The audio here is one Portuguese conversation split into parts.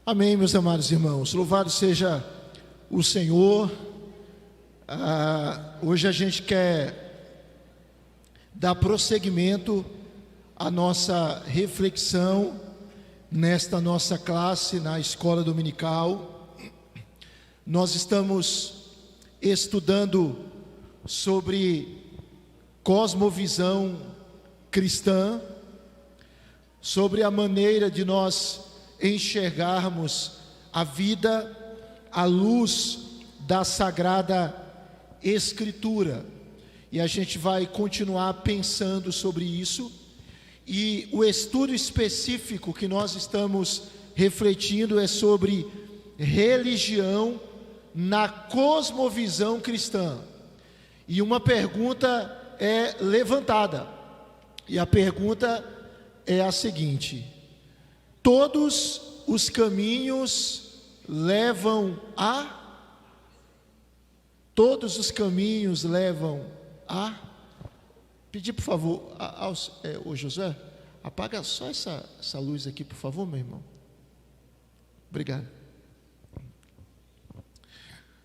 Amém, meus amados irmãos. Louvado seja o Senhor. Hoje a gente quer dar prosseguimento à nossa reflexão nesta nossa classe na escola dominical. Nós estamos estudando sobre cosmovisão cristã, sobre a maneira de nós enxergarmos a vida à luz da Sagrada Escritura. E a gente vai continuar pensando sobre isso. E o estudo específico que nós estamos refletindo é sobre religião na cosmovisão cristã. E uma pergunta é levantada. E a pergunta é a seguinte: todos os caminhos levam a? Todos os caminhos levam a? Pedir, por favor, ô José, apaga só essa luz aqui, por favor, meu irmão. Obrigado.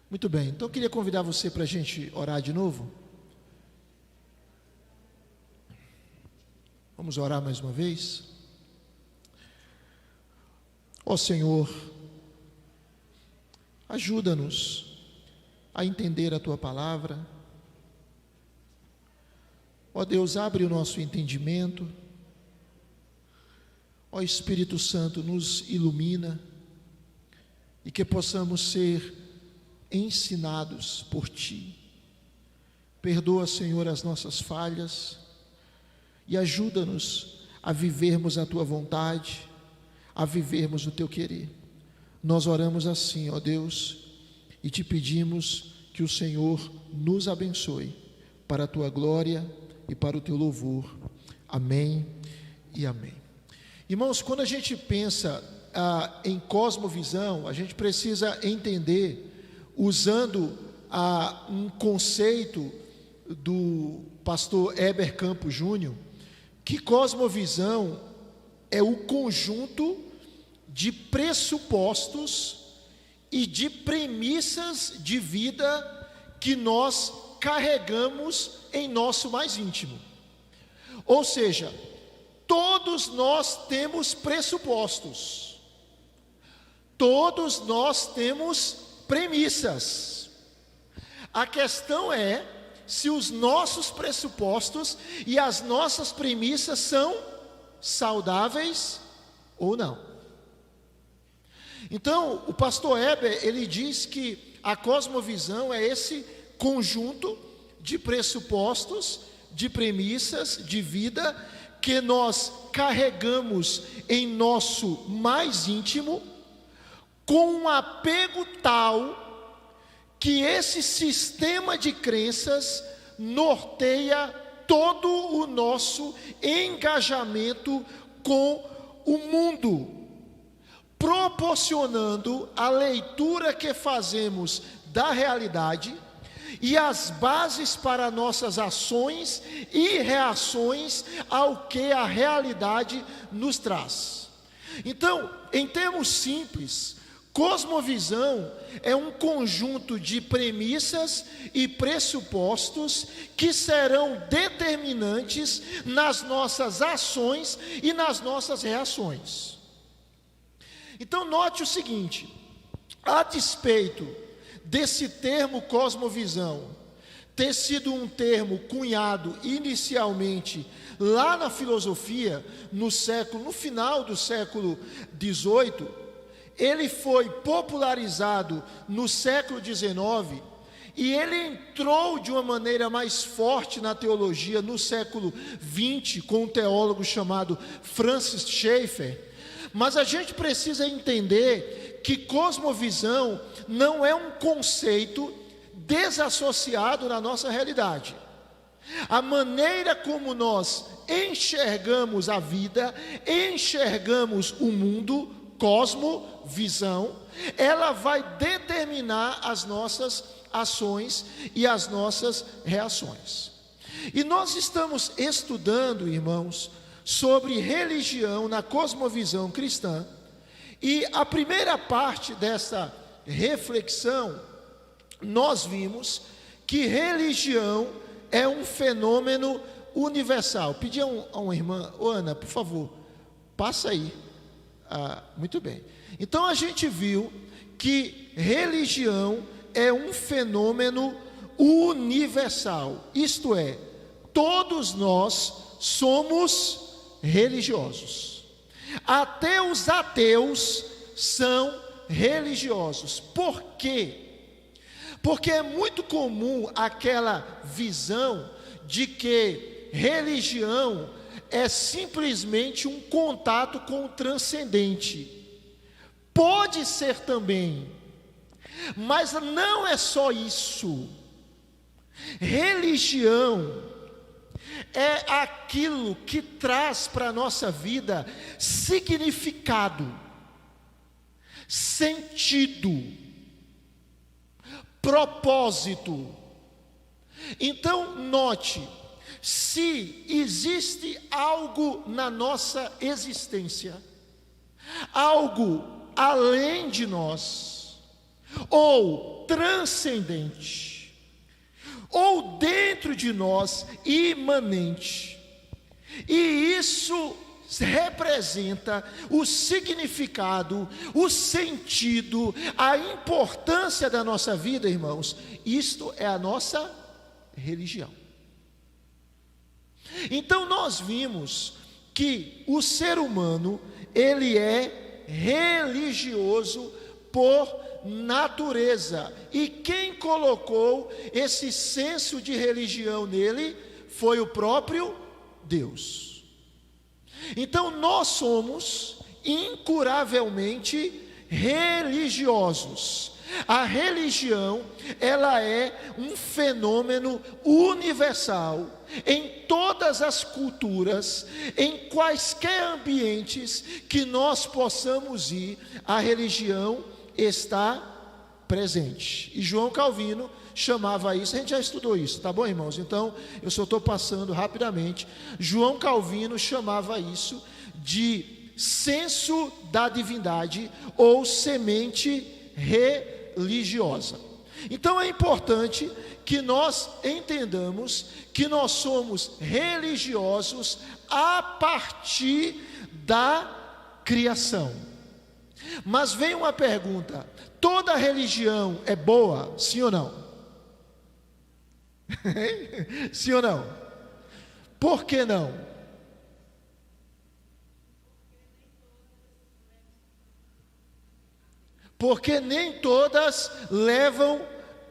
Muito bem, então eu queria convidar você para a gente orar de novo. Vamos orar mais uma vez. Ó Senhor, ajuda-nos a entender a Tua palavra. Ó Deus, abre o nosso entendimento. Ó Espírito Santo, nos ilumina e que possamos ser ensinados por Ti. Perdoa, Senhor, as nossas falhas e ajuda-nos a vivermos a Tua vontade, a vivermos o Teu querer. Nós oramos assim, ó Deus, e Te pedimos que o Senhor nos abençoe para a Tua glória e para o Teu louvor. Amém e amém. Irmãos, quando a gente pensa em cosmovisão, a gente precisa entender, usando um conceito do pastor Heber Campos Júnior, que cosmovisão é o conjunto de pressupostos e de premissas de vida que nós carregamos em nosso mais íntimo. Ou seja, todos nós temos pressupostos, todos nós temos premissas. A questão é se os nossos pressupostos e as nossas premissas são saudáveis ou não. Então, o pastor Heber, ele diz que a cosmovisão é esse conjunto de pressupostos, de premissas de vida que nós carregamos em nosso mais íntimo, com um apego tal que esse sistema de crenças norteia todo o nosso engajamento com o mundo, proporcionando a leitura que fazemos da realidade e as bases para nossas ações e reações ao que a realidade nos traz. Então, em termos simples, cosmovisão é um conjunto de premissas e pressupostos que serão determinantes nas nossas ações e nas nossas reações. Então, note o seguinte: a despeito desse termo cosmovisão ter sido um termo cunhado inicialmente lá na filosofia, no final do século XVIII, ele foi popularizado no século XIX e ele entrou de uma maneira mais forte na teologia no século XX, com um teólogo chamado Francis Schaeffer. Mas a gente precisa entender que cosmovisão não é um conceito desassociado na nossa realidade. A maneira como nós enxergamos a vida, enxergamos o mundo, cosmovisão, ela vai determinar as nossas ações e as nossas reações. E nós estamos estudando, irmãos, sobre religião na cosmovisão cristã, E a primeira parte dessa reflexão, nós vimos que religião é um fenômeno universal. Pedi a uma irmã, Ana, por favor, passa aí. Muito bem. Então a gente viu que religião é um fenômeno universal, isto é, todos nós somos religiosos. Até os ateus são religiosos. Por quê? Porque é muito comum aquela visão de que religião é simplesmente um contato com o transcendente. Pode ser também, mas não é só isso. Religião é aquilo que traz para a nossa vida significado, sentido, propósito. Então, note, se existe algo na nossa existência, algo além de nós, ou transcendente, ou dentro de nós, imanente, e isso representa o significado, o sentido, a importância da nossa vida, irmãos, isto é a nossa religião. Então nós vimos que o ser humano, ele é religioso por natureza, e quem colocou esse senso de religião nele foi o próprio Deus. Então nós somos incuravelmente religiosos. A religião, ela é um fenômeno universal em todas as culturas, em quaisquer ambientes que nós possamos ir, a religião está presente. E João Calvino chamava isso, a gente já estudou isso, tá bom, irmãos? Então, eu só estou passando rapidamente. João Calvino chamava isso de senso da divindade ou semente religiosa. Então é importante que nós entendamos que nós somos religiosos a partir da criação. Mas vem uma pergunta: toda religião é boa, sim ou não? Sim ou não? Por que não? Porque nem todas levam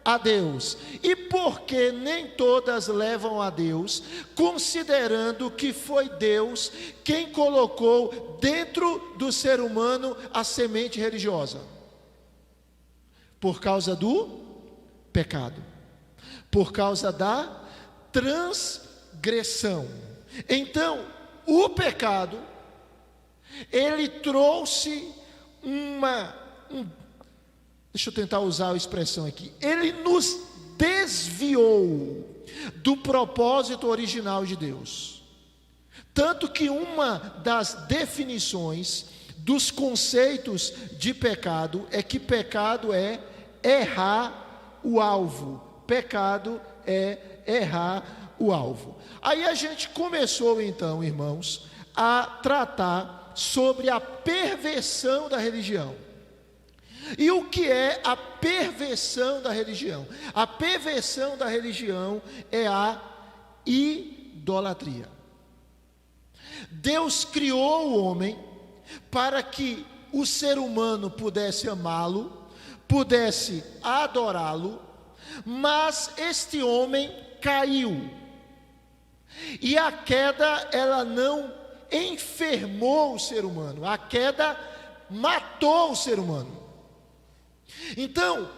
a Deus. E porque nem todas levam a Deus, considerando que foi Deus quem colocou dentro do ser humano a semente religiosa? Por causa do pecado, por causa da transgressão. Então, o pecado, ele trouxe deixa eu tentar usar a expressão aqui, ele nos desviou do propósito original de Deus. Tanto que uma das definições dos conceitos de pecado é que pecado é errar o alvo. Pecado é errar o alvo. Aí a gente começou então, irmãos, a tratar sobre a perversão da religião. E o que é a perversão da religião? A perversão da religião é a idolatria. Deus criou o homem para que o ser humano pudesse amá-lo, pudesse adorá-lo, mas este homem caiu. E a queda, ela não enfermou o ser humano, a queda matou o ser humano. Então,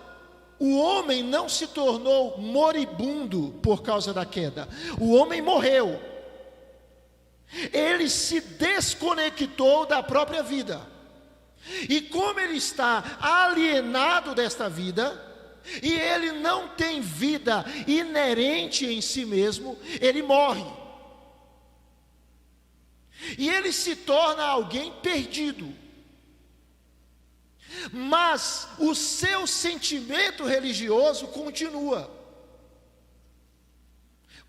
o homem não se tornou moribundo por causa da queda. O homem morreu. Ele se desconectou da própria vida. E como ele está alienado desta vida, e ele não tem vida inerente em si mesmo, ele morre. E ele se torna alguém perdido. mas o seu sentimento religioso continua.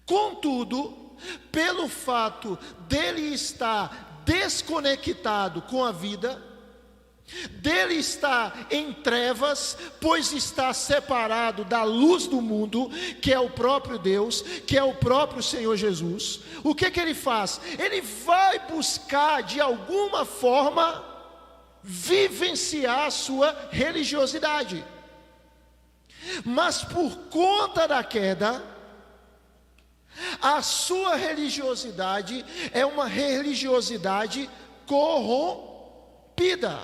Contudo, pelo fato dele estar desconectado com a vida, dele estar em trevas, pois está separado da luz do mundo, que é o próprio Deus, que é o próprio Senhor Jesus, o que ele faz? Ele vai buscar de alguma forma vivenciar a sua religiosidade, mas por conta da queda, a sua religiosidade é uma religiosidade corrompida.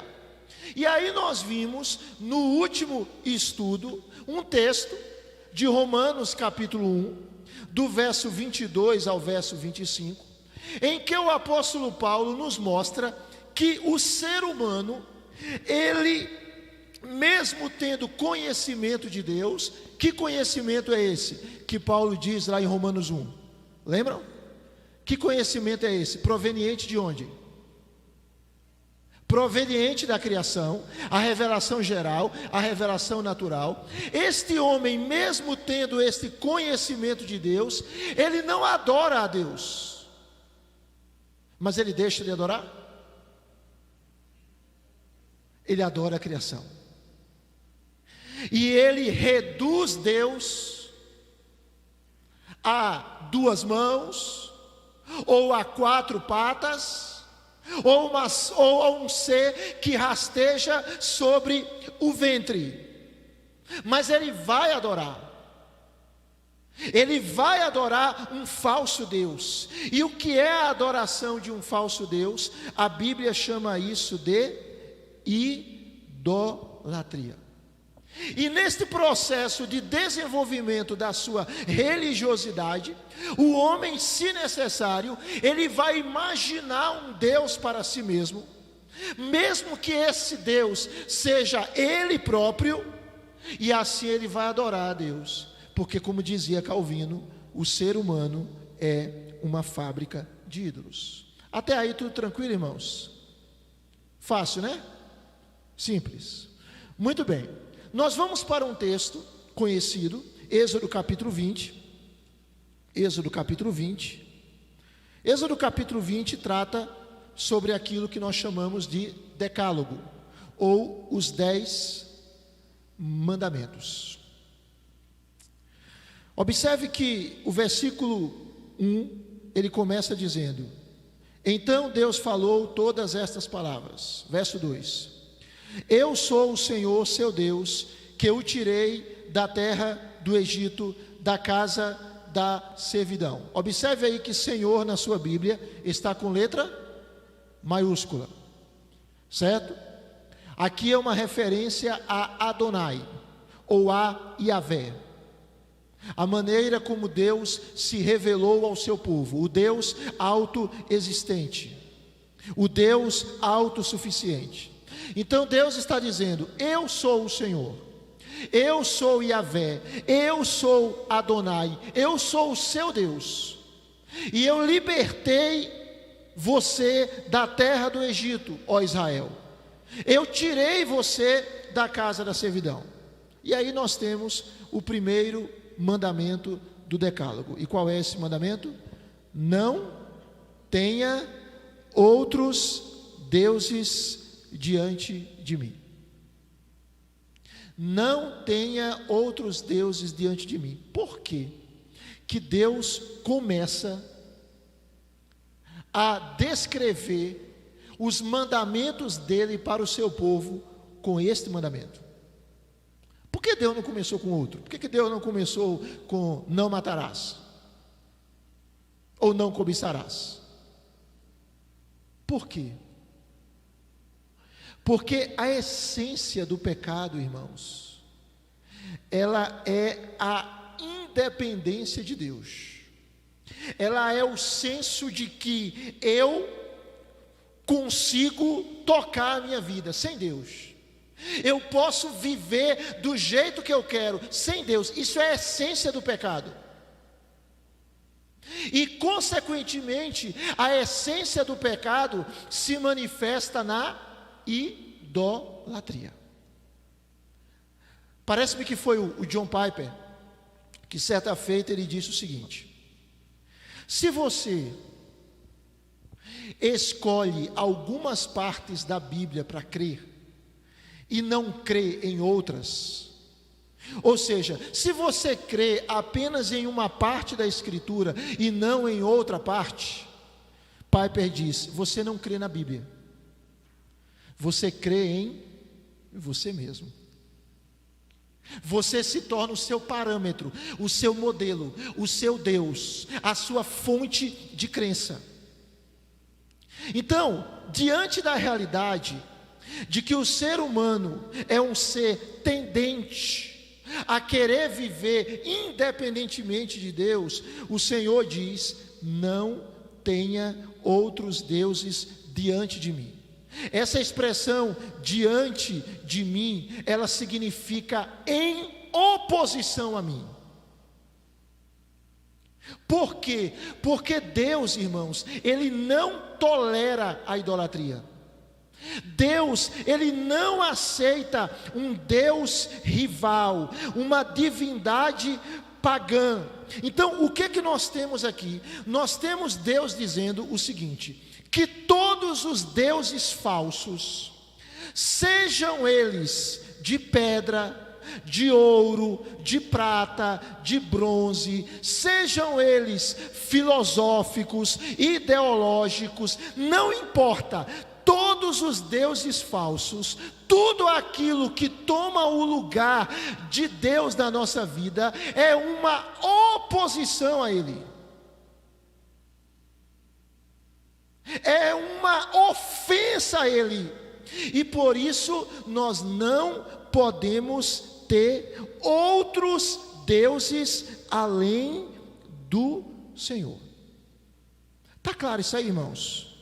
E aí nós vimos no último estudo um texto de Romanos capítulo 1, do verso 22 ao verso 25, em que o apóstolo Paulo nos mostra que o ser humano, ele, mesmo tendo conhecimento de Deus, que conhecimento é esse? Que Paulo diz lá em Romanos 1, lembram? Que conhecimento é esse? Proveniente de onde? Proveniente da criação, a revelação geral, a revelação natural. Este homem, mesmo tendo este conhecimento de Deus, ele não adora a Deus, mas ele deixa de adorar? Ele adora a criação, e ele reduz Deus a duas mãos, ou a quatro patas, ou a um ser que rasteja sobre o ventre. Mas ele vai adorar um falso Deus. E o que é a adoração de um falso Deus? A Bíblia chama isso de idolatria. E neste processo de desenvolvimento da sua religiosidade, o homem, se necessário, ele vai imaginar um Deus para si mesmo, mesmo que esse Deus seja ele próprio, e assim ele vai adorar a Deus, porque, como dizia Calvino, o ser humano é uma fábrica de ídolos. Até aí tudo tranquilo, irmãos? Fácil, né? Simples. Muito bem. Nós vamos para um texto conhecido, Êxodo capítulo 20. Êxodo capítulo 20. Êxodo capítulo 20 trata sobre aquilo que nós chamamos de decálogo, ou os 10 mandamentos. Observe que o versículo 1, ele começa dizendo: então Deus falou todas estas palavras. Verso 2: eu sou o Senhor seu Deus, que o tirei da terra do Egito, da casa da servidão. Observe aí que Senhor na sua Bíblia está com letra maiúscula, certo? Aqui é uma referência a Adonai, ou a Yahvé, a maneira como Deus se revelou ao seu povo, o Deus autoexistente, o Deus autossuficiente. Então Deus está dizendo: eu sou o Senhor, eu sou Yahvé, eu sou Adonai, eu sou o seu Deus, e eu libertei você da terra do Egito, ó Israel, eu tirei você da casa da servidão. E aí nós temos o primeiro mandamento do decálogo. E qual é esse mandamento? Não tenha outros deuses diante de mim. Não tenha outros deuses diante de mim. Por quê? Que Deus começa a descrever os mandamentos dele para o seu povo com este mandamento? Por que Deus não começou com outro? Por que Deus não começou com não matarás? Ou não cobiçarás? Por quê? Porque a essência do pecado, irmãos, ela é a independência de Deus. Ela é o senso de que eu consigo tocar a minha vida sem Deus. Eu posso viver do jeito que eu quero sem Deus. Isso é a essência do pecado. E, consequentemente, a essência do pecado se manifesta na idolatria. Parece-me que foi o John Piper, que certa feita ele disse o seguinte: se você escolhe algumas partes da Bíblia para crer e não crê em outras, ou seja, se você crê apenas em uma parte da Escritura e não em outra parte, Piper diz, você não crê na Bíblia, você crê em você mesmo. Você se torna o seu parâmetro, o seu modelo, o seu Deus, a sua fonte de crença. Então, diante da realidade de que o ser humano é um ser tendente a querer viver independentemente de Deus, o Senhor diz: não tenha outros deuses diante de mim. Essa expressão diante de mim, ela significa em oposição a mim. Por quê? Porque Deus, irmãos, Ele não tolera a idolatria. Deus, Ele não aceita um Deus rival, uma divindade pagã. Então, o que nós temos aqui? Nós temos Deus dizendo o seguinte: que todos os deuses falsos, sejam eles de pedra, de ouro, de prata, de bronze, sejam eles filosóficos, ideológicos, não importa, todos os deuses falsos, tudo aquilo que toma o lugar de Deus na nossa vida, é uma oposição a Ele. É uma ofensa a Ele, e por isso nós não podemos ter outros deuses além do Senhor. Está claro isso aí, irmãos?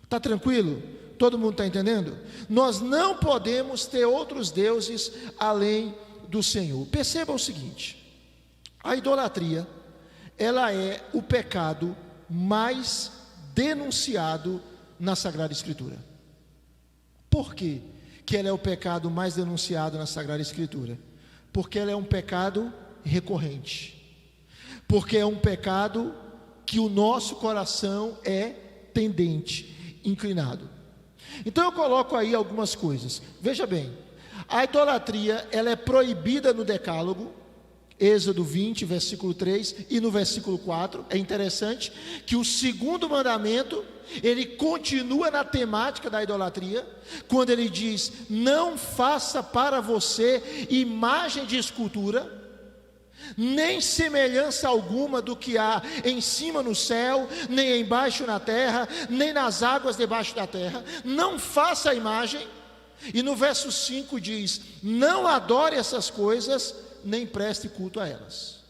Está tranquilo? Todo mundo está entendendo? Nós não podemos ter outros deuses além do Senhor. Perceba o seguinte: a idolatria, ela é o pecado mais denunciado na Sagrada Escritura. Por quê que ela é o pecado mais denunciado na Sagrada Escritura? Porque ela é um pecado recorrente, porque é um pecado que o nosso coração é tendente, inclinado. Então eu coloco aí algumas coisas. Veja bem, a idolatria, ela é proibida no Decálogo, Êxodo 20, versículo 3, e no versículo 4, é interessante que o segundo mandamento, ele continua na temática da idolatria, quando ele diz: não faça para você imagem de escultura, nem semelhança alguma do que há em cima no céu, nem embaixo na terra, nem nas águas debaixo da terra, não faça a imagem. E no verso 5 diz: não adore essas coisas, nem preste culto a elas.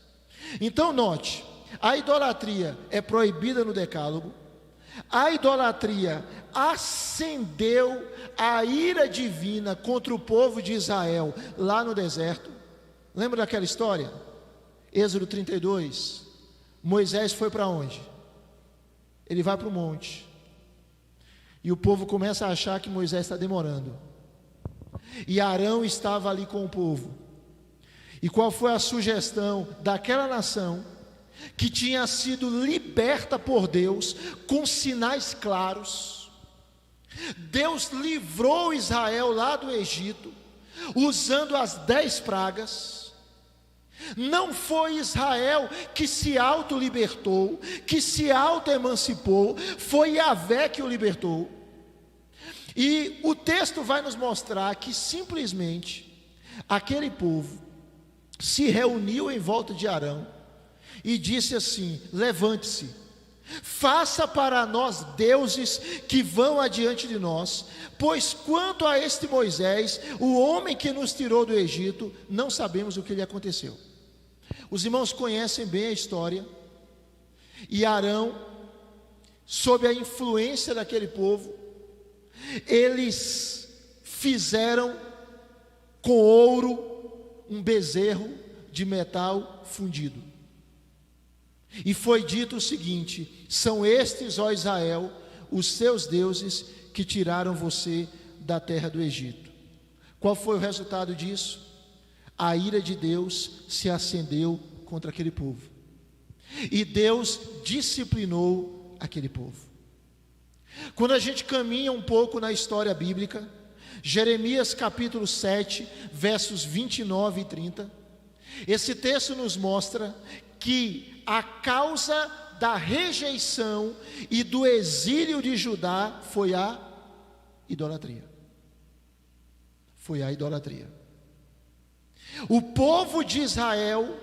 Então note, a idolatria é proibida no Decálogo. A idolatria acendeu a ira divina contra o povo de Israel lá no deserto. Lembra daquela história? Êxodo 32, Moisés foi para onde? Ele vai para o monte, e o povo começa a achar que Moisés está demorando, e Arão estava ali com o povo. E qual foi a sugestão daquela nação que tinha sido liberta por Deus com sinais claros? Deus livrou Israel lá do Egito, usando as 10 pragas. Não foi Israel que se auto-libertou, que se auto-emancipou, foi Yahvé que o libertou. E o texto vai nos mostrar que simplesmente aquele povo se reuniu em volta de Arão e disse assim: levante-se, faça para nós deuses que vão adiante de nós, pois quanto a este Moisés, o homem que nos tirou do Egito, não sabemos o que lhe aconteceu. Os irmãos conhecem bem a história, e Arão, sob a influência daquele povo, eles fizeram com ouro um bezerro de metal fundido, e foi dito o seguinte: são estes, ó Israel, os seus deuses que tiraram você da terra do Egito. Qual foi o resultado disso? a ira de Deus se acendeu contra aquele povo. E Deus disciplinou aquele povo. Quando a gente caminha um pouco na história bíblica, Jeremias capítulo 7, versos 29 e 30, esse texto nos mostra que a causa da rejeição e do exílio de Judá foi a idolatria. Foi a idolatria. O povo de Israel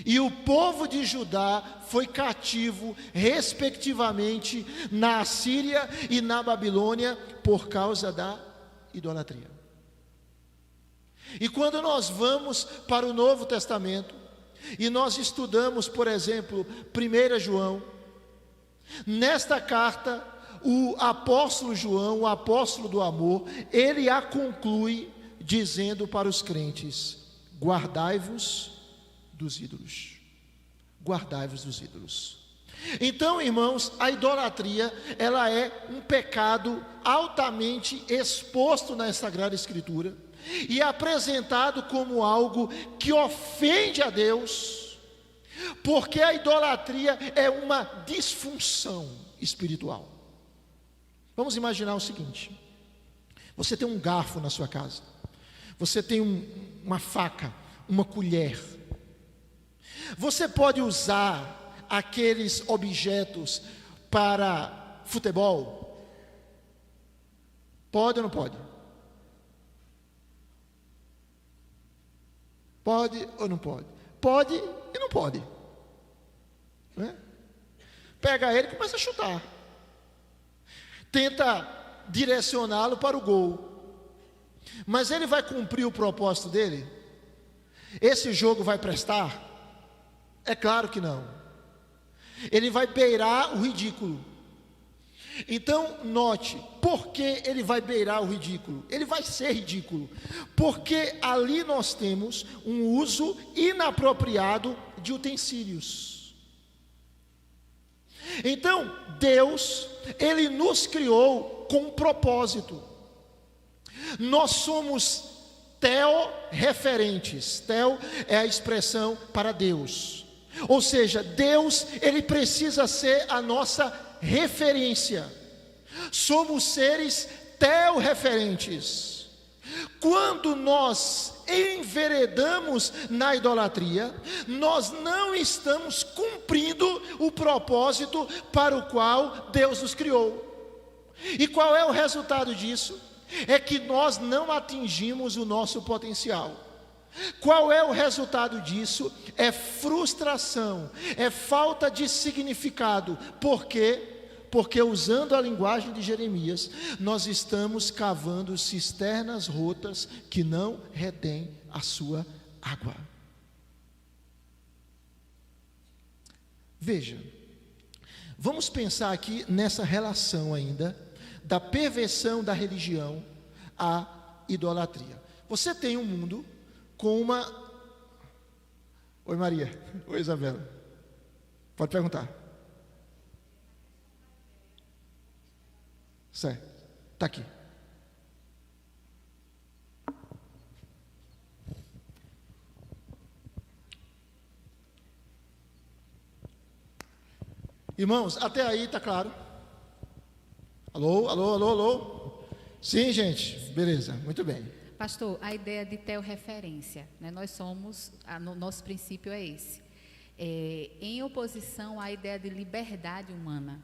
e o povo de Judá foi cativo, respectivamente, na Assíria e na Babilônia, por causa da idolatria. E quando nós vamos para o Novo Testamento, e nós estudamos, por exemplo, 1 João, nesta carta, o apóstolo João, o apóstolo do amor, ele a conclui dizendo para os crentes: guardai-vos dos ídolos. Guardai-vos dos ídolos. Então, irmãos, a idolatria, ela é um pecado altamente exposto na Sagrada Escritura e apresentado como algo que ofende a Deus, porque a idolatria é uma disfunção espiritual. Vamos imaginar o seguinte: você tem um garfo na sua casa, você tem uma faca, uma colher. Você pode usar aqueles objetos para futebol? Pode ou não pode? Pode ou não pode? Pode e não pode, né? Pega ele e começa a chutar, tenta direcioná-lo para o gol, mas ele vai cumprir o propósito dele? Esse jogo vai prestar? É claro que não. Ele vai beirar o ridículo. Então, note, por que ele vai beirar o ridículo? Ele vai ser ridículo, porque ali nós temos um uso inapropriado de utensílios. Então, Deus, Ele nos criou com um propósito. Nós somos teorreferentes. Teo é a expressão para Deus. Ou seja, Deus, Ele precisa ser a nossa referência. Somos seres teorreferentes. Quando nós enveredamos na idolatria, nós não estamos cumprindo o propósito para o qual Deus nos criou. E qual é o resultado disso? É que nós não atingimos o nosso potencial. Qual é o resultado disso? É frustração, é falta de significado. Por quê? Porque, usando a linguagem de Jeremias, nós estamos cavando cisternas rotas que não retêm a sua água. Veja, vamos pensar aqui nessa relação ainda da perversão da religião à idolatria. Você tem um mundo com uma... Oi, Maria. Oi, Isabela. Pode perguntar. Certo. Está aqui. Irmãos, até aí está claro? Alô, alô, alô, alô? Sim, gente. Beleza, muito bem. Pastor, a ideia de teorreferência, né? Nós somos, nosso princípio é esse. Em oposição à ideia de liberdade humana,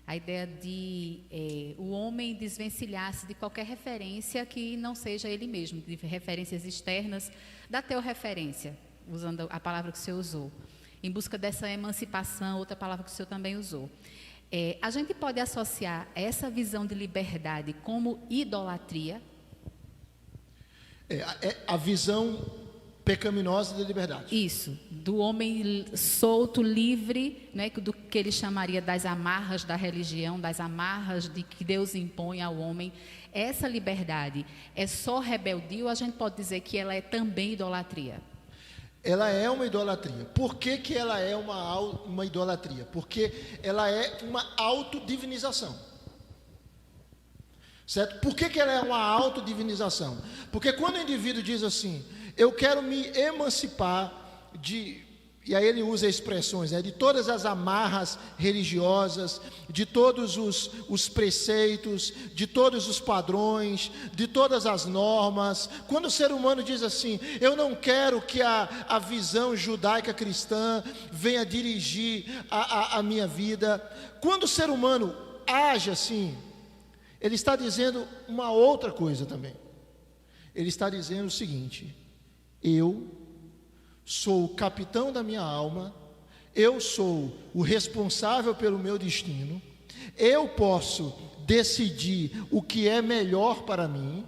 a ideia de o homem desvencilhar-se de qualquer referência que não seja ele mesmo, de referências externas, da teorreferência, usando a palavra que o senhor usou, em busca dessa emancipação, outra palavra que o senhor também usou. A gente pode associar essa visão de liberdade como idolatria? A visão pecaminosa da liberdade. Isso, do homem solto, livre, né, do que ele chamaria das amarras da religião, das amarras de que Deus impõe ao homem. Essa liberdade é só rebeldia ou a gente pode dizer que ela é também idolatria? Ela é uma idolatria. Por que que ela é uma idolatria? Porque ela é uma autodivinização. Certo? Por que que ela é uma autodivinização? Porque quando o indivíduo diz assim: eu quero me emancipar e aí ele usa expressões, de todas as amarras religiosas, de todos os preceitos, de todos os padrões, de todas as normas. Quando o ser humano diz assim, eu não quero que a visão judaica cristã venha dirigir a minha vida. Quando o ser humano age assim, ele está dizendo uma outra coisa também. Ele está dizendo o seguinte: eu sou o capitão da minha alma, eu sou o responsável pelo meu destino, eu posso decidir o que é melhor para mim.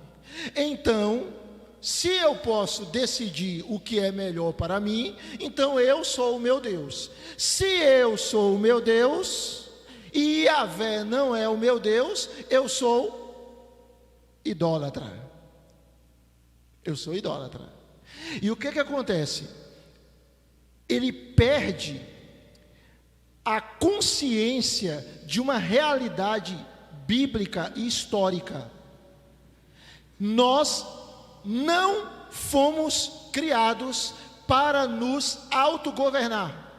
Então, se eu posso decidir o que é melhor para mim, então eu sou o meu Deus. Se eu sou o meu Deus e Yahvé não é o meu Deus, eu sou idólatra. Eu sou idólatra. E o que acontece? Ele perde a consciência de uma realidade bíblica e histórica. Nós não fomos criados para nos autogovernar.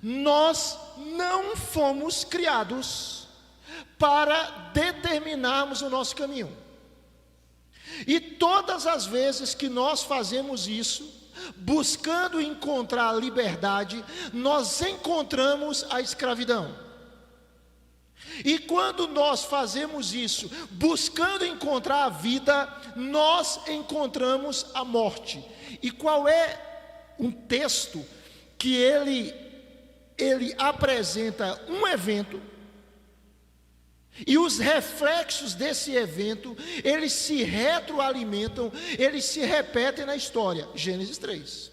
Nós não fomos criados para determinarmos o nosso caminho. E todas as vezes que nós fazemos isso, buscando encontrar a liberdade, nós encontramos a escravidão. E quando nós fazemos isso, buscando encontrar a vida, nós encontramos a morte. E qual é um texto que ele apresenta um evento, e os reflexos desse evento, eles se retroalimentam, eles se repetem na história? Gênesis 3.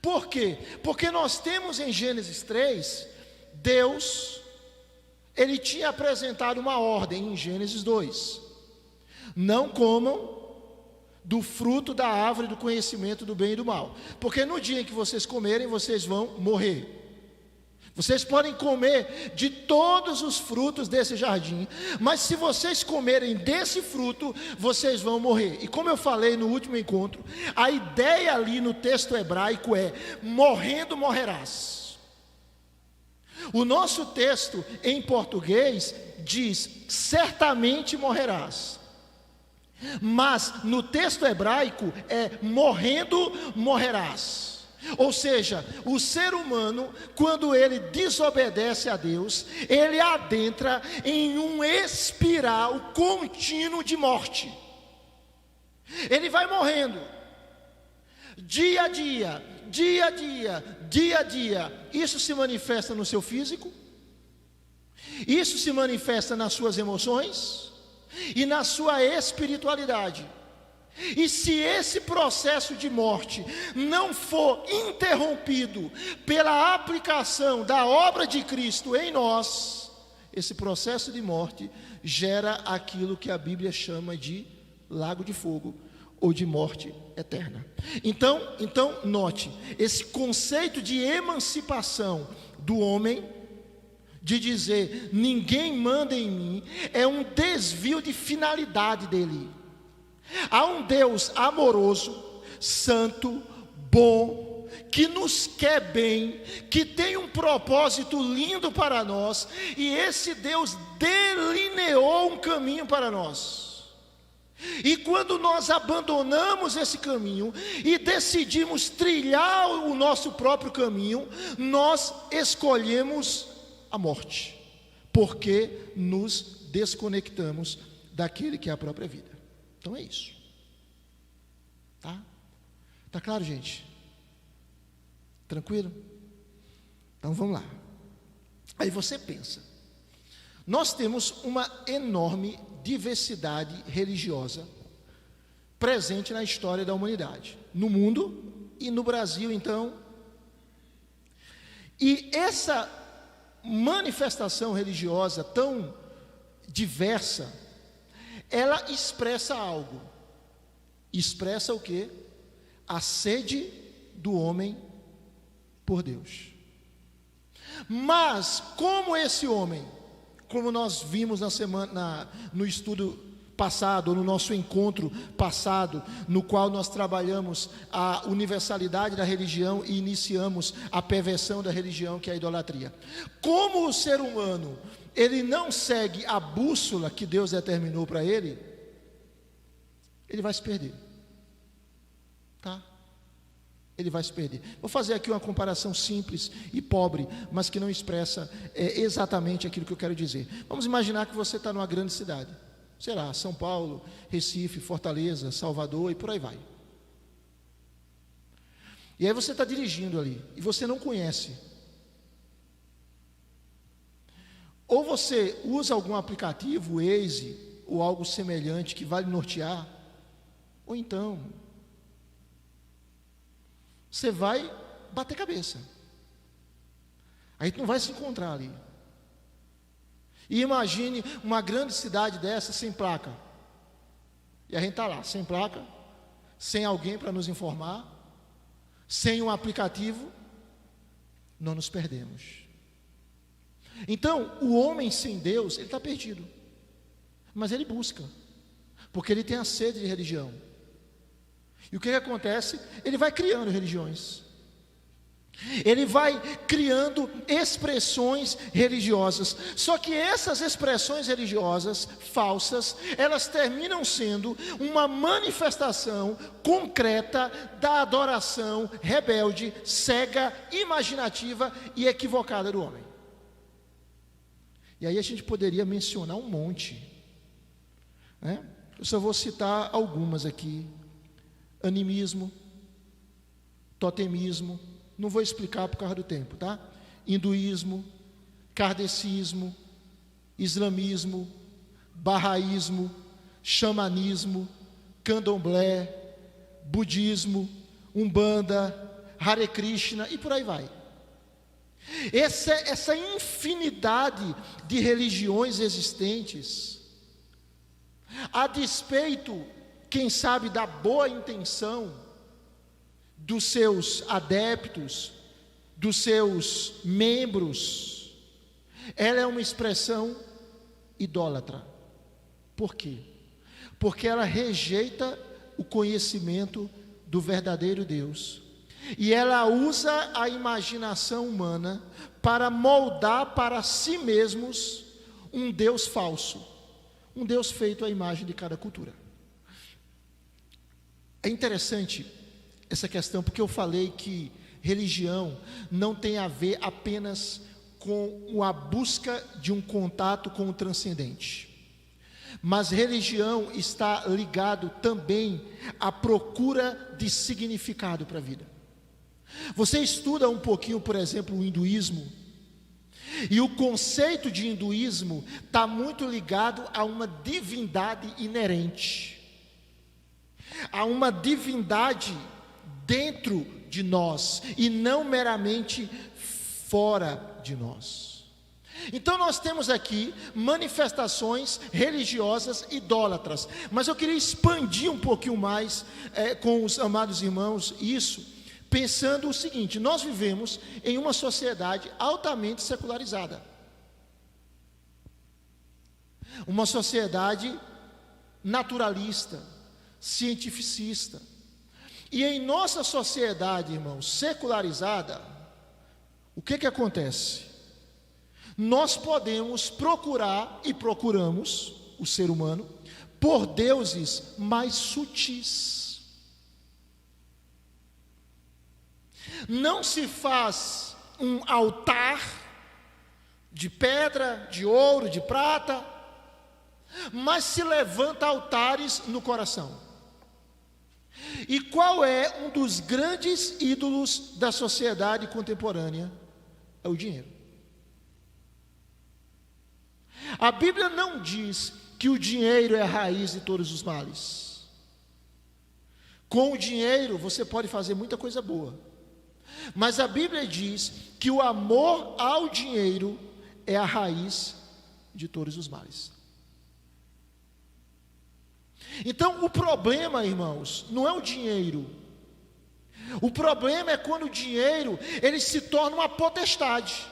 Por quê? Porque nós temos em Gênesis 3, Deus, ele tinha apresentado uma ordem em Gênesis 2. Não comam do fruto da árvore do conhecimento do bem e do mal, porque no dia em que vocês comerem, vocês vão morrer. Vocês podem comer de todos os frutos desse jardim, mas se vocês comerem desse fruto, vocês vão morrer. E como eu falei no último encontro, a ideia ali no texto hebraico é: morrendo morrerás. O nosso texto em português diz: certamente morrerás. Mas no texto hebraico é: morrendo morrerás. Ou seja, o ser humano, quando ele desobedece a Deus, ele adentra em um espiral contínuo de morte. Ele vai morrendo, dia a dia, dia a dia, dia a dia. Isso se manifesta no seu físico, isso se manifesta nas suas emoções e na sua espiritualidade. E se esse processo de morte não for interrompido pela aplicação da obra de Cristo em nós, esse processo de morte gera aquilo que a Bíblia chama de lago de fogo ou de morte eterna. Então note, esse conceito de emancipação do homem, de dizer ninguém manda em mim, é um desvio de finalidade dele. Há um Deus amoroso, santo, bom, que nos quer bem, que tem um propósito lindo para nós, e esse Deus delineou um caminho para nós. E quando nós abandonamos esse caminho e decidimos trilhar o nosso próprio caminho, nós escolhemos a morte, porque nos desconectamos daquele que é a própria vida. Então é isso. Tá claro, gente? Tranquilo? Então vamos lá. Aí você pensa, nós temos uma enorme diversidade religiosa presente na história da humanidade, no mundo e no Brasil, então. E essa manifestação religiosa tão diversa, ela expressa algo. Expressa o quê? A sede do homem por Deus. Mas como esse homem, como nós vimos no estudo passado, ou no nosso encontro passado, no qual nós trabalhamos a universalidade da religião e iniciamos a perversão da religião, que é a idolatria. Como o ser humano, ele não segue a bússola que Deus determinou para ele, ele vai se perder. Tá? Ele vai se perder. Vou fazer aqui uma comparação simples e pobre, mas que não expressa exatamente aquilo que eu quero dizer. Vamos imaginar que você está numa grande cidade, sei lá, São Paulo, Recife, Fortaleza, Salvador e por aí vai. E aí você está dirigindo ali e você não conhece. Ou você usa algum aplicativo, Waze, ou algo semelhante que vai lhe nortear, ou então você vai bater cabeça. Aí tu não vai se encontrar ali. E imagine uma grande cidade dessa sem placa. E a gente está lá, sem placa, sem alguém para nos informar, sem um aplicativo, nós nos perdemos. Então, o homem sem Deus, ele está perdido. Mas ele busca, porque ele tem a sede de religião. E o que acontece? Ele vai criando religiões. Ele vai criando expressões religiosas. Só que essas expressões religiosas falsas, elas terminam sendo uma manifestação concreta da adoração rebelde, cega, imaginativa e equivocada do homem. E aí a gente poderia mencionar um monte, né? Eu só vou citar algumas aqui. Animismo, totemismo, não vou explicar por causa do tempo, tá? Hinduísmo, kardecismo, islamismo, bahaísmo, xamanismo, candomblé, budismo, umbanda, Hare Krishna e por aí vai. Essa infinidade de religiões existentes, a despeito, quem sabe, da boa intenção dos seus adeptos, dos seus membros, ela é uma expressão idólatra. Por quê? Porque ela rejeita o conhecimento do verdadeiro Deus, e ela usa a imaginação humana para moldar para si mesmos um Deus falso, um Deus feito à imagem de cada cultura. É interessante essa questão, porque eu falei que religião não tem a ver apenas com a busca de um contato com o transcendente, mas religião está ligado também à procura de significado para a vida. Você estuda um pouquinho, por exemplo, o hinduísmo, e o conceito de hinduísmo está muito ligado a uma divindade inerente, a uma divindade dentro de nós e não meramente fora de nós. Então nós temos aqui manifestações religiosas idólatras, mas eu queria expandir um pouquinho mais com os amados irmãos isso, pensando o seguinte: nós vivemos em uma sociedade altamente secularizada, uma sociedade naturalista, cientificista. E em nossa sociedade, irmãos, secularizada, o que acontece? Nós podemos procurar, e procuramos, o ser humano, por deuses mais sutis. Não se faz um altar de pedra, de ouro, de prata, mas se levanta altares no coração. E qual é um dos grandes ídolos da sociedade contemporânea? É o dinheiro. A Bíblia não diz que o dinheiro é a raiz de todos os males. Com o dinheiro você pode fazer muita coisa boa, mas a Bíblia diz que o amor ao dinheiro é a raiz de todos os males. Então o problema, irmãos, não é o dinheiro. O problema é quando o dinheiro ele se torna uma potestade.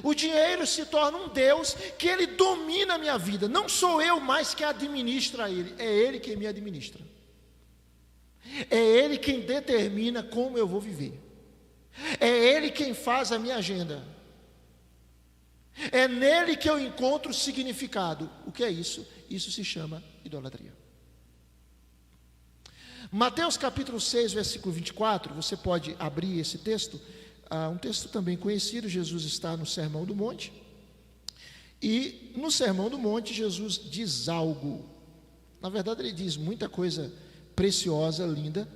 O dinheiro se torna um Deus que ele domina a minha vida. Não sou eu mais que administra ele, é ele quem me administra. É ele quem determina como eu vou viver. É ele quem faz a minha agenda. É nele que eu encontro significado. O que é isso? Isso se chama idolatria. Mateus capítulo 6, versículo 24, você pode abrir esse texto, um texto também conhecido. Jesus está no Sermão do Monte, e no Sermão do Monte Jesus diz algo, na verdade ele diz muita coisa preciosa, linda,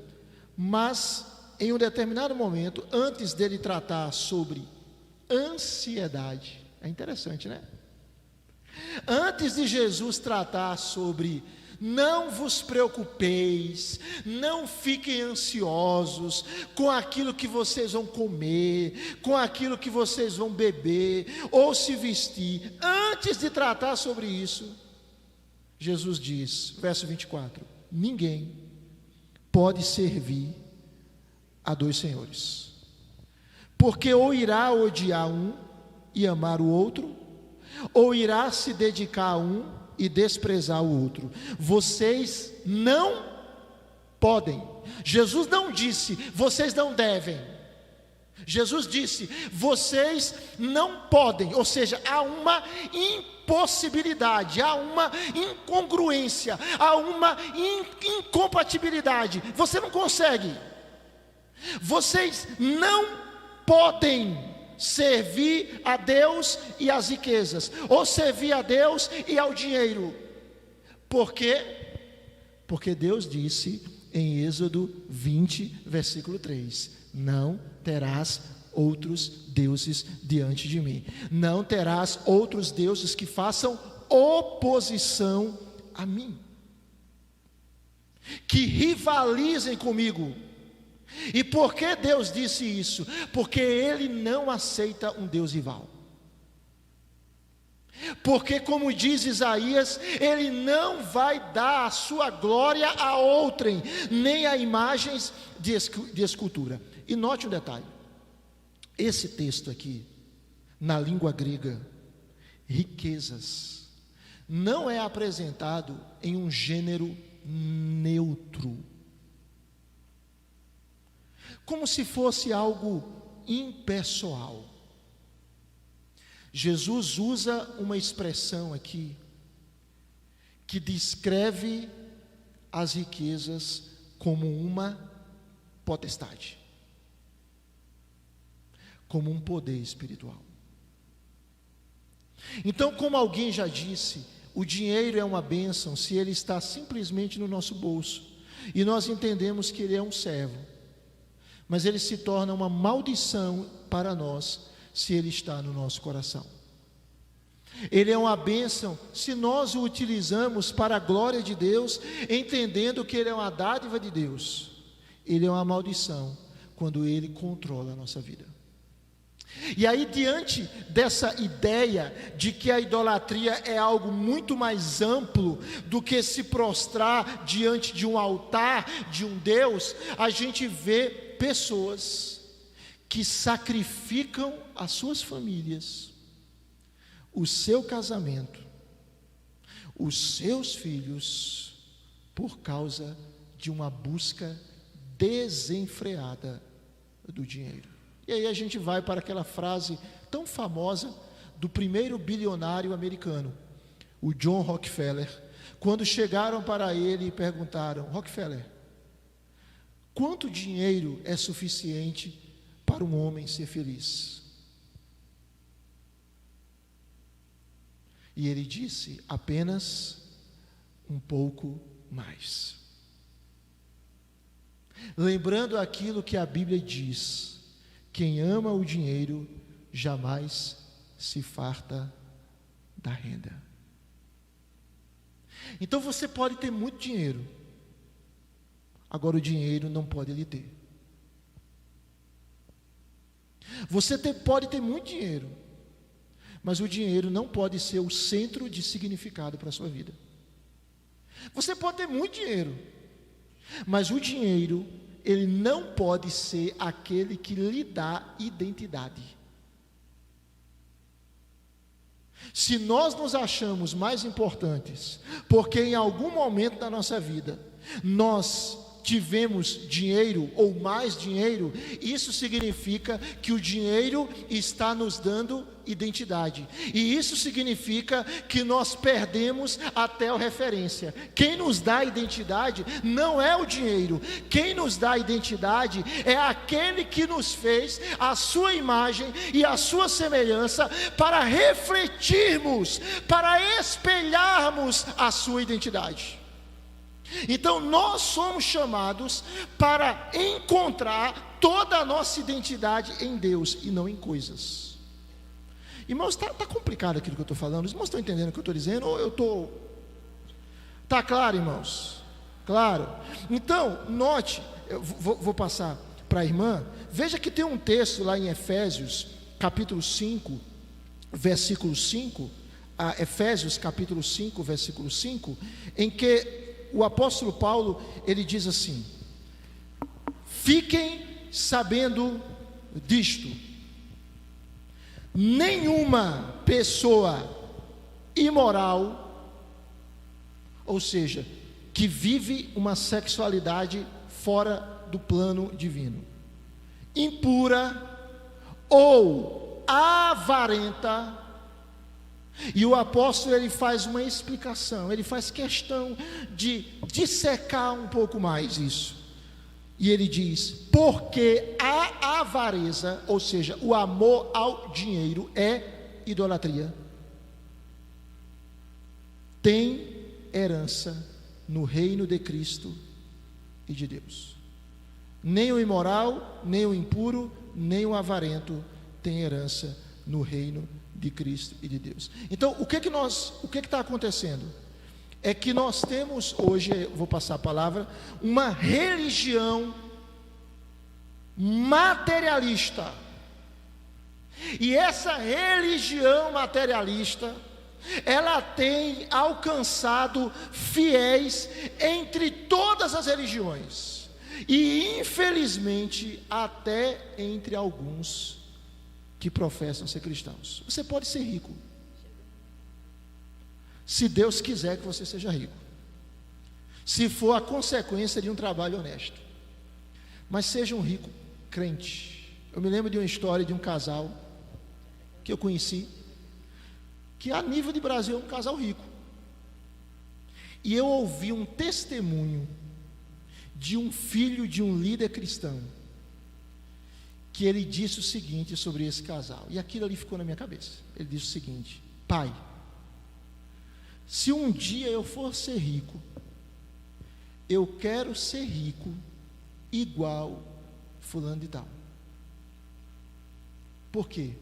mas em um determinado momento, antes dele tratar sobre ansiedade, é interessante, né? Antes de Jesus tratar sobre não vos preocupeis, não fiquem ansiosos com aquilo que vocês vão comer, com aquilo que vocês vão beber ou se vestir. Antes de tratar sobre isso, Jesus diz, verso 24: ninguém pode servir a dois senhores, porque ou irá odiar um e amar o outro, ou irá se dedicar a um e desprezar o outro. Vocês não podem. Jesus não disse, vocês não devem. Jesus disse, vocês não podem. Ou seja, há uma impossibilidade, há uma incongruência, há uma incompatibilidade. Você não consegue. Vocês não podem servir a Deus e às riquezas, ou servir a Deus e ao dinheiro. Por quê? Porque Deus disse em Êxodo 20, versículo 3: não terás outros deuses diante de mim. Não terás outros deuses que façam oposição a mim, que rivalizem comigo. E por que Deus disse isso? Porque Ele não aceita um Deus rival. Porque, como diz Isaías, Ele não vai dar a sua glória a outrem, nem a imagens de escultura. E note um detalhe: esse texto aqui, na língua grega, riquezas, não é apresentado em um gênero neutro, como se fosse algo impessoal. Jesus usa uma expressão aqui que descreve as riquezas como uma potestade, como um poder espiritual. Então, como alguém já disse, o dinheiro é uma bênção se ele está simplesmente no nosso bolso e nós entendemos que ele é um servo. Mas ele se torna uma maldição para nós se ele está no nosso coração. Ele é uma bênção se nós o utilizamos para a glória de Deus, entendendo que ele é uma dádiva de Deus. Ele é uma maldição quando ele controla a nossa vida. E aí, diante dessa ideia de que a idolatria é algo muito mais amplo do que se prostrar diante de um altar, de um Deus, a gente vê pessoas que sacrificam as suas famílias, o seu casamento, os seus filhos, por causa de uma busca desenfreada do dinheiro. E aí a gente vai para aquela frase tão famosa do primeiro bilionário americano, o John Rockefeller, quando chegaram para ele e perguntaram: Rockefeller, quanto dinheiro é suficiente para um homem ser feliz? E ele disse: apenas um pouco mais. Lembrando aquilo que a Bíblia diz: quem ama o dinheiro jamais se farta da renda. Então você pode ter muito dinheiro, agora o dinheiro não pode lhe ter. Você pode ter muito dinheiro, mas o dinheiro não pode ser o centro de significado para a sua vida. Você pode ter muito dinheiro, mas o dinheiro, ele não pode ser aquele que lhe dá identidade. Se nós nos achamos mais importantes, porque em algum momento da nossa vida nós tivemos dinheiro ou mais dinheiro, isso significa que o dinheiro está nos dando identidade, e isso significa que nós perdemos até a referência. Quem nos dá identidade não é o dinheiro, quem nos dá identidade é aquele que nos fez a sua imagem e a sua semelhança, para refletirmos, para espelharmos a sua identidade. Então nós somos chamados para encontrar toda a nossa identidade em Deus e não em coisas. Irmãos, está complicado aquilo que eu estou falando. Os irmãos estão entendendo o que eu estou dizendo? Ou eu estou... Está claro, irmãos? Claro. Então, note, eu vou passar para a irmã. Veja que tem um texto lá em Efésios, capítulo 5, versículo 5. Efésios, capítulo 5, versículo 5, em que o apóstolo Paulo, ele diz assim: fiquem sabendo disto, nenhuma pessoa imoral, ou seja, que vive uma sexualidade fora do plano divino, impura ou avarenta. E o apóstolo, ele faz uma explicação, ele faz questão de dissecar um pouco mais isso. E ele diz: porque a avareza, ou seja, o amor ao dinheiro, é idolatria. Tem herança no reino de Cristo e de Deus. Nem o imoral, nem o impuro, nem o avarento tem herança no reino de Cristo e de Deus. Então, o que está acontecendo? É que nós temos hoje, eu vou passar a palavra, uma religião materialista. E essa religião materialista, ela tem alcançado fiéis entre todas as religiões, e infelizmente até entre alguns que professam ser cristãos. Você pode ser rico, se Deus quiser que você seja rico, se for a consequência de um trabalho honesto, mas seja um rico crente. Eu me lembro de uma história de um casal que eu conheci, que a nível de Brasil é um casal rico, e eu ouvi um testemunho de um filho de um líder cristão, que ele disse o seguinte sobre esse casal, e aquilo ali ficou na minha cabeça. Ele disse o seguinte: pai, se um dia eu for ser rico, eu quero ser rico igual fulano de tal. Por quê?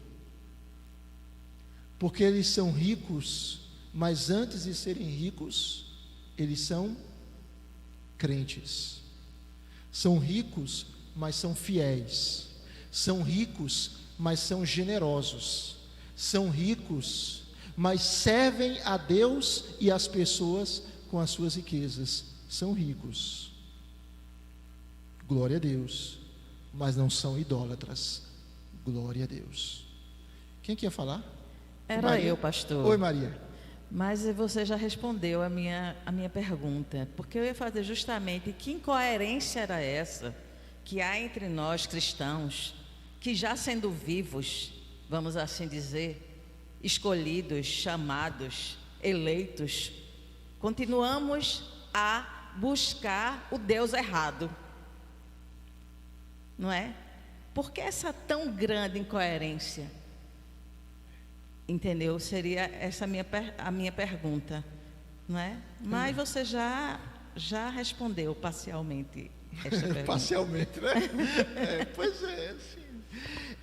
Porque eles são ricos, mas antes de serem ricos, eles são crentes. São ricos, mas são fiéis. São ricos, mas são generosos. São ricos, mas servem a Deus e as pessoas com as suas riquezas. São ricos, glória a Deus, mas não são idólatras. Glória a Deus. Quem que ia falar? Era Maria? eu, pastor. Oi, Maria. Mas você já respondeu a minha pergunta, porque eu ia fazer justamente que incoerência era essa que há entre nós cristãos, que já sendo vivos, vamos assim dizer, escolhidos, chamados, eleitos, continuamos a buscar o Deus errado, não é? Por que essa tão grande incoerência? Entendeu? Seria essa a minha pergunta, não é? Mas você já respondeu parcialmente essa pergunta. Parcialmente, né? Pois é, assim,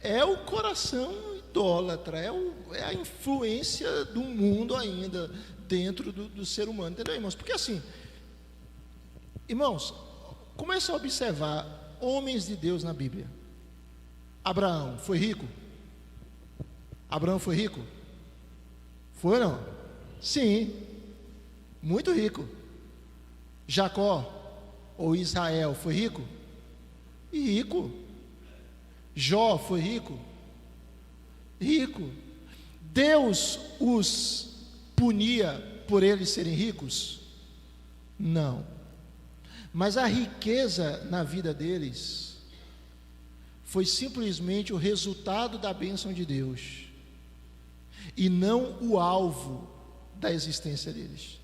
é o coração idólatra, é a influência do mundo ainda dentro do ser humano, entendeu, irmãos? Porque assim, irmãos, comece a observar homens de Deus na Bíblia. Abraão foi rico? Abraão foi rico? Foi ou não? Sim, muito rico. Jacó ou Israel foi rico? E rico. Jó foi rico? Rico. Deus os punia por eles serem ricos? Não. Mas a riqueza na vida deles foi simplesmente o resultado da bênção de Deus, e não o alvo da existência deles.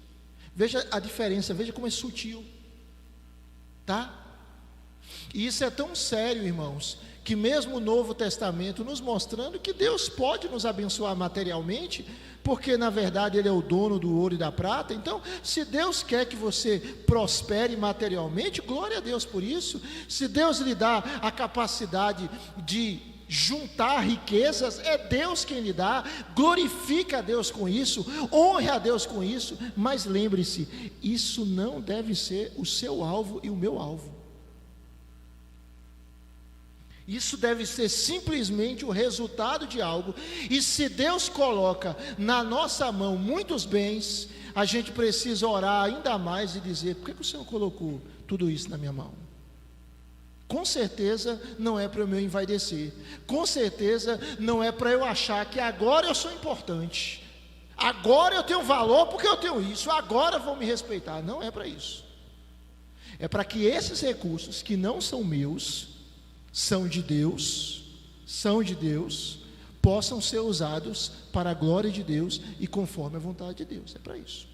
Veja a diferença, veja como é sutil, tá? E isso é tão sério, irmãos, que mesmo o Novo Testamento nos mostrando que Deus pode nos abençoar materialmente, porque na verdade Ele é o dono do ouro e da prata. Então, se Deus quer que você prospere materialmente, glória a Deus por isso. Se Deus lhe dá a capacidade de juntar riquezas, é Deus quem lhe dá, glorifica a Deus com isso, honre a Deus com isso, mas lembre-se, isso não deve ser o seu alvo e o meu alvo. Isso deve ser simplesmente o resultado de algo, e se Deus coloca na nossa mão muitos bens, a gente precisa orar ainda mais e dizer: por que o Senhor colocou tudo isso na minha mão? Com certeza não é para eu me envaidecer, com certeza não é para eu achar que agora eu sou importante, agora eu tenho valor porque eu tenho isso, agora vão me respeitar. Não é para isso, é para que esses recursos que não são meus, são de Deus, possam ser usados para a glória de Deus e conforme a vontade de Deus. É para isso.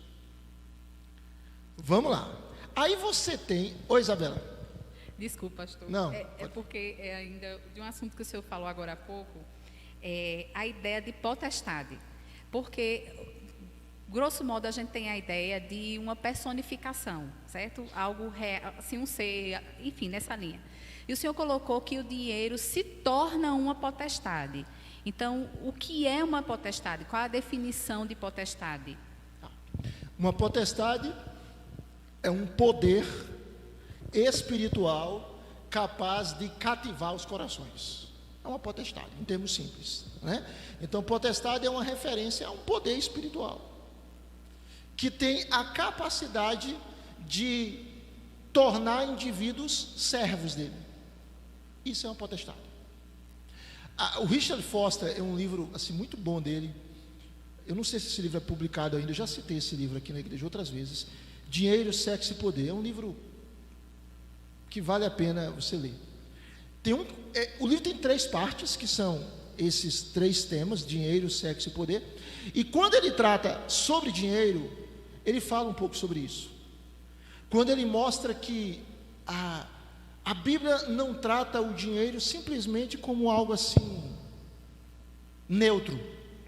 Vamos lá. Aí você tem... Oi, Isabela. Desculpa, pastor. Não. É porque é ainda de um assunto que o senhor falou agora há pouco, a ideia de potestade. Porque, grosso modo, a gente tem a ideia de uma personificação, certo? Algo real, assim, um ser, enfim, nessa linha. E o Senhor colocou que o dinheiro se torna uma potestade. Então, o que é uma potestade? Qual a definição de potestade? Uma potestade é um poder espiritual capaz de cativar os corações. É uma potestade, em termos simples, né? Então, potestade é uma referência a um poder espiritual que tem a capacidade de tornar indivíduos servos dele. Isso é uma potestade. O Richard Foster é um livro assim, muito bom dele. Eu não sei se esse livro é publicado ainda. Eu já citei esse livro aqui na igreja outras vezes. Dinheiro, Sexo e Poder. É um livro que vale a pena você ler. O livro tem 3 partes, que são esses 3 temas: dinheiro, sexo e poder. E quando ele trata sobre dinheiro, ele fala um pouco sobre isso. Quando ele mostra que a Bíblia não trata o dinheiro simplesmente como algo assim, neutro.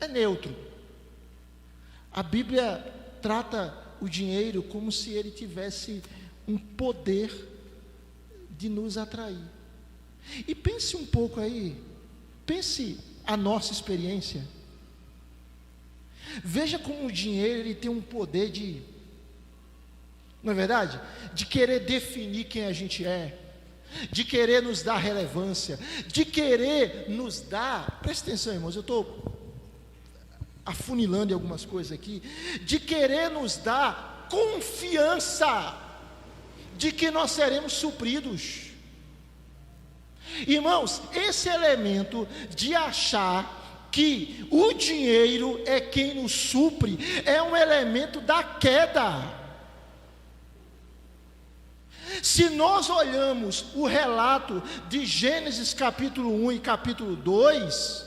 É neutro. A Bíblia trata o dinheiro como se ele tivesse um poder de nos atrair. E pense um pouco aí, pense a nossa experiência. Veja como o dinheiro ele tem um poder de, não é verdade? De querer definir quem a gente é, de querer nos dar relevância, de querer nos dar, presta atenção, irmãos, eu estou afunilando em algumas coisas aqui, de querer nos dar confiança de que nós seremos supridos. Irmãos, esse elemento de achar que o dinheiro é quem nos supre, é um elemento da queda. Se nós olhamos o relato de Gênesis capítulo 1 e capítulo 2,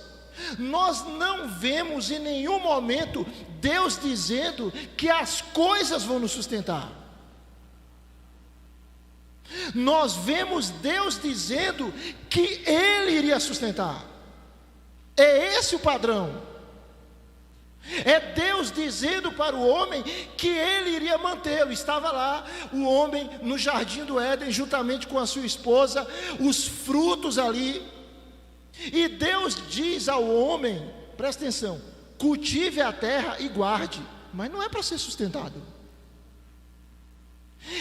nós não vemos em nenhum momento Deus dizendo que as coisas vão nos sustentar. Nós vemos Deus dizendo que Ele iria sustentar. É esse o padrão. É Deus dizendo para o homem que Ele iria mantê-lo. Estava lá o homem no jardim do Éden, juntamente com a sua esposa, os frutos ali. E Deus diz ao homem, presta atenção, cultive a terra e guarde. Mas não é para ser sustentado.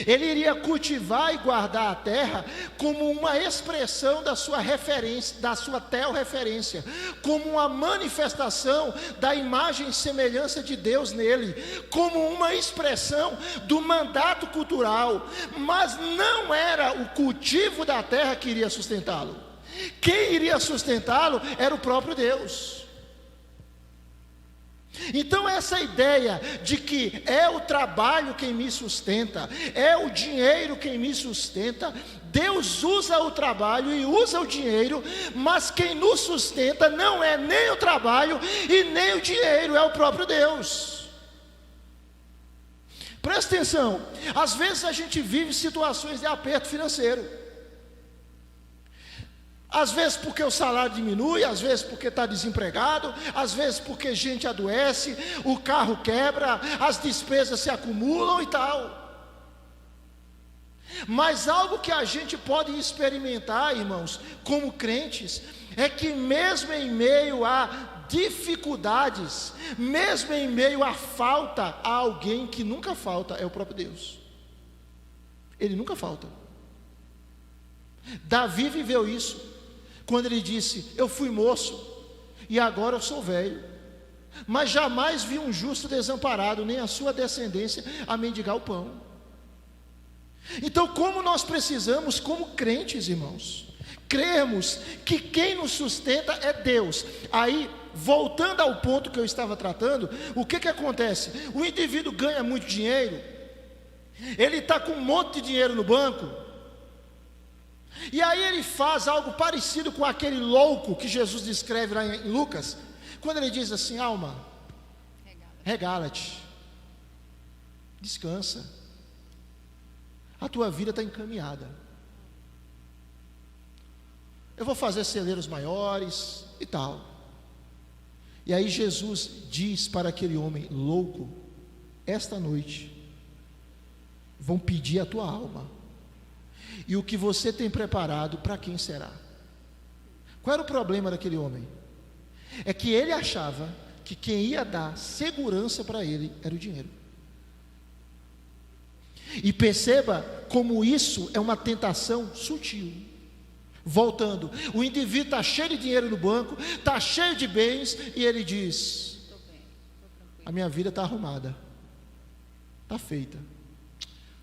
Ele iria cultivar e guardar a terra como uma expressão da sua referência, da sua teorreferência, como uma manifestação da imagem e semelhança de Deus nele, como uma expressão do mandato cultural, mas não era o cultivo da terra que iria sustentá-lo. Quem iria sustentá-lo era o próprio Deus. Então essa ideia de que é o trabalho quem me sustenta, é o dinheiro quem me sustenta, Deus usa o trabalho e usa o dinheiro, mas quem nos sustenta não é nem o trabalho e nem o dinheiro, é o próprio Deus. Presta atenção, às vezes a gente vive situações de aperto financeiro. Às vezes porque o salário diminui, às vezes porque está desempregado, às vezes porque gente adoece, o carro quebra, as despesas se acumulam e tal. Mas algo que a gente pode experimentar, irmãos, como crentes, é que mesmo em meio a dificuldades, mesmo em meio à falta, há alguém que nunca falta, é o próprio Deus. Ele nunca falta. Davi viveu isso. Quando ele disse, eu fui moço e agora eu sou velho, mas jamais vi um justo desamparado, nem a sua descendência a mendigar o pão. Então como nós precisamos, como crentes, irmãos, crermos que quem nos sustenta é Deus. Aí, voltando ao ponto que eu estava tratando, o que acontece? O indivíduo ganha muito dinheiro, ele está com um monte de dinheiro no banco, e aí ele faz algo parecido com aquele louco que Jesus descreve lá em Lucas, quando ele diz assim, alma, regala-te, descansa, a tua vida está encaminhada, eu vou fazer celeiros maiores e tal. E aí Jesus diz para aquele homem louco, esta noite vão pedir a tua alma, e o que você tem preparado, para quem será? Qual era o problema daquele homem? É que ele achava que quem ia dar segurança para ele era o dinheiro. E perceba como isso é uma tentação sutil. Voltando, o indivíduo está cheio de dinheiro no banco, está cheio de bens, e ele diz, a minha vida está arrumada, está feita,